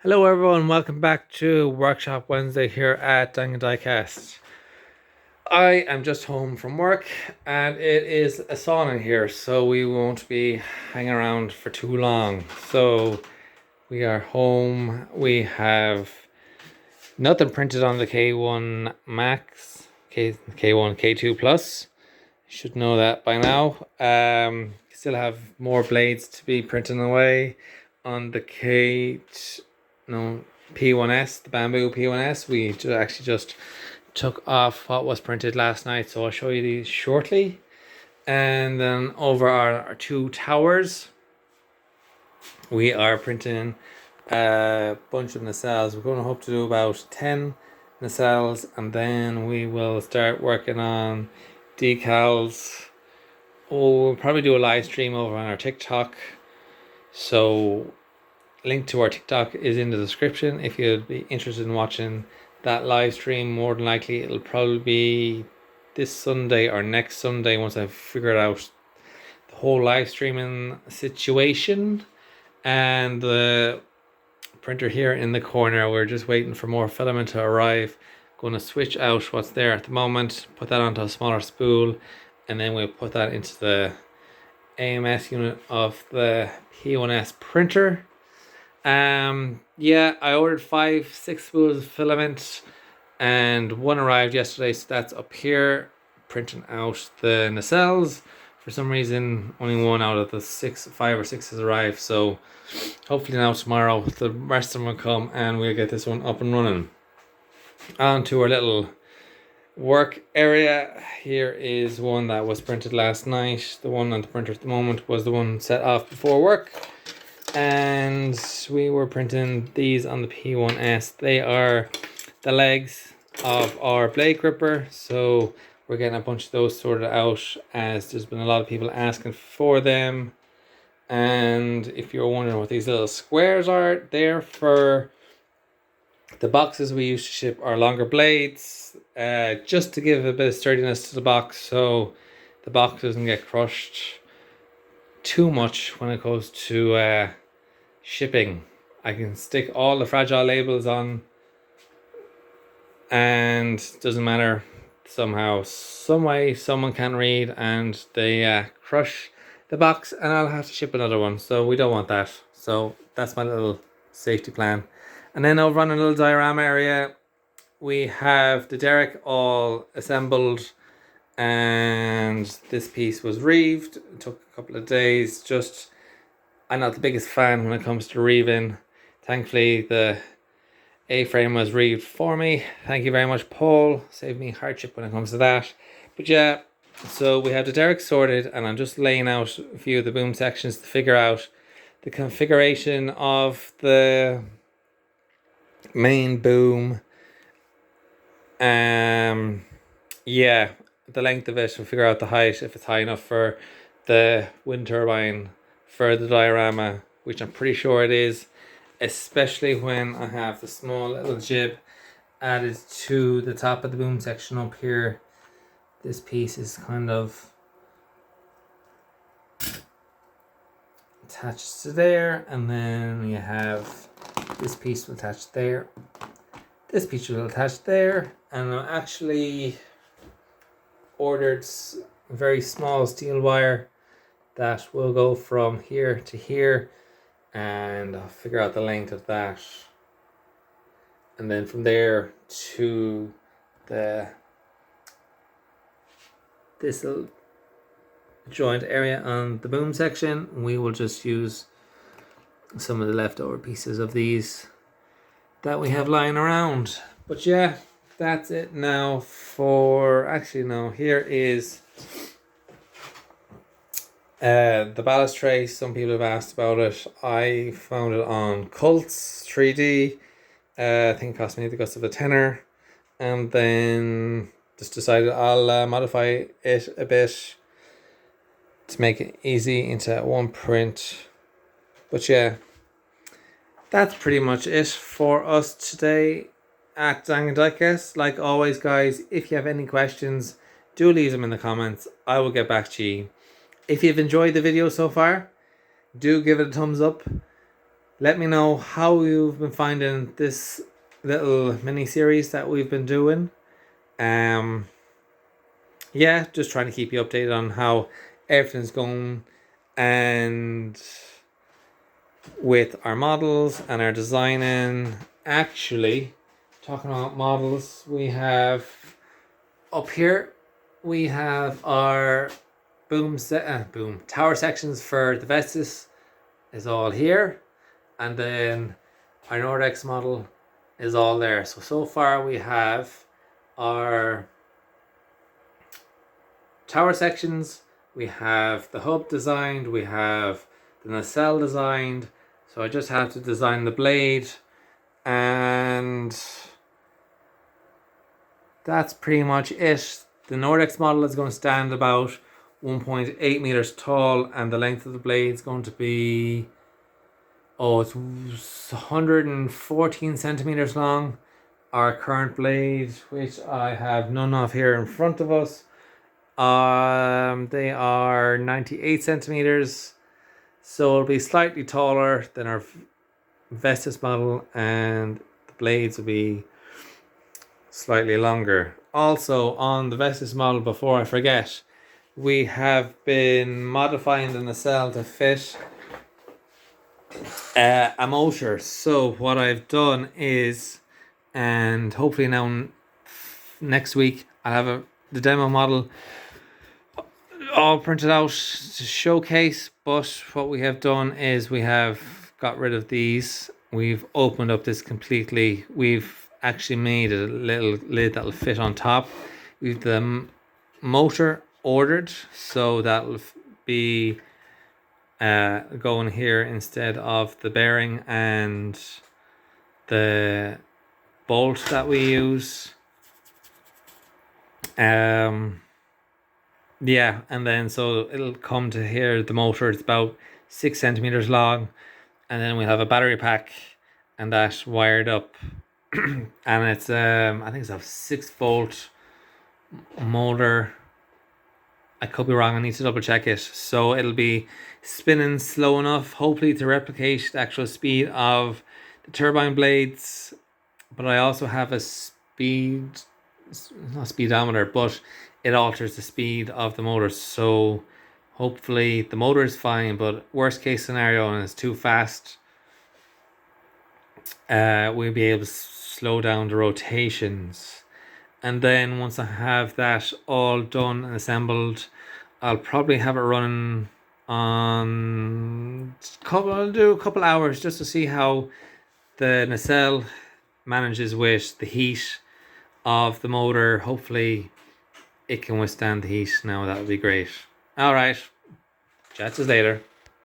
Hello everyone, welcome back to Workshop Wednesday here at Dang and Diecast. I am just home from work and it is a sauna here, so we won't be hanging around for too long. So we are home. We have nothing printed on the K1 Max, K1, K2 Plus. You should know that by now. Still have more blades to be printing away on the P1S, the bamboo P1S. We actually just took off what was printed last night, so I'll show you these shortly. And then over our two towers, we are printing a bunch of nacelles. We're going to hope to do about 10 nacelles, and then we will start working on decals. We'll probably do a live stream over on our TikTok. So link to our TikTok is in the description if you'd be interested in watching that live stream. More than likely it'll probably be this Sunday or next Sunday once I've figured out the whole live streaming situation. And the printer here in the corner, we're just waiting for more filament to arrive. Going to switch out what's there at the moment, put that onto a smaller spool, and then we'll put that into the AMS unit of the P1S printer. Yeah, I ordered 5-6 spools of filament and one arrived yesterday, so that's up here printing out the nacelles. For some reason only one out of the 5 or 6 has arrived, so hopefully now tomorrow the rest of them will come and we'll get this one up and running. On to our little work area. Here is one that was printed last night. The one on the printer at the moment was the one set off before work, and we were printing these on the P1S. They are the legs of our blade gripper, so we're getting a bunch of those sorted out as there's been a lot of people asking for them. And if you're wondering what these little squares are, they're for the boxes we used to ship our longer blades, just to give a bit of sturdiness to the box so the box doesn't get crushed too much when it goes to shipping. I can stick all the fragile labels on and it doesn't matter, somehow, some way someone can read and they crush the box and I'll have to ship another one, so we don't want that. So that's my little safety plan. And then over on a little diorama area, we have the derrick all assembled, and this piece was reeved. It took a couple of days. I'm not the biggest fan when it comes to reeving. Thankfully the A-frame was reeved for me. Thank you very much, Paul. Saved me hardship when it comes to that. But yeah, so we have the derrick sorted and I'm just laying out a few of the boom sections to figure out the configuration of the main boom. Yeah, the length of it, to figure out the height, if it's high enough for the wind turbine for the diorama, which I'm pretty sure it is, especially when I have the small little jib added to the top of the boom section up here. This piece is kind of attached to there, and then you have this piece will attach there, this piece will attach there, and I actually ordered very small steel wire that will go from here to here, and I'll figure out the length of that, and then from there to this little joint area on the boom section, we will just use some of the leftover pieces of these that we have lying around. But yeah, that's it now for, actually no, here is the ballast tray. Some people have asked about it. I found it on Cults 3D. I think it cost me the guts of a tenner, and then just decided I'll modify it a bit to make it easy into one print. But yeah, that's pretty much it for us today at Dang and Diecast. Like always, guys, if you have any questions, do leave them in the comments. I will get back to you. If you've enjoyed the video so far, do give it a thumbs up. Let me know how you've been finding this little mini series that we've been doing. Yeah, just trying to keep you updated on how everything's going, and with our models and our designing. Actually, talking about models, we have up here, we have our boom tower sections for the Vestas is all here, and then our Nordex model is all there. So far we have our tower sections, we have the hub designed, we have the nacelle designed. So I just have to design the blade, and that's pretty much it. The Nordex model is going to stand about 1.8 meters tall, and the length of the blade is going to be, it's 114 centimeters long. Our current blade, which I have none of here in front of us, they are 98 centimeters, so it'll be slightly taller than our Vestas model, and the blades will be slightly longer. Also, on the Vestas model, before I forget, we have been modifying the nacelle to fit a motor. So what I've done is, and hopefully now next week I'll have the demo model all printed out to showcase. But what we have done is we have got rid of these. We've opened up this completely. We've actually made a little lid that'll fit on top. We've the motor ordered, so that'll be going here instead of the bearing and the bolt that we use. Yeah, and then so it'll come to here. The motor is about 6 centimeters long, and then we'll have a battery pack, and that wired up. And it's I think it's a 6-volt motor. I could be wrong, I need to double check it. So it'll be spinning slow enough, hopefully, to replicate the actual speed of the turbine blades. But I also have a not speedometer, but it alters the speed of the motor. So hopefully the motor is fine, but worst case scenario, and it's too fast, we'll be able to slow down the rotations. And then once I have that all done and assembled, I'll probably have it running on I'll do a couple hours just to see how the nacelle manages with the heat of the motor. Hopefully it can withstand the heat now. That would be great. All right, chat to you later.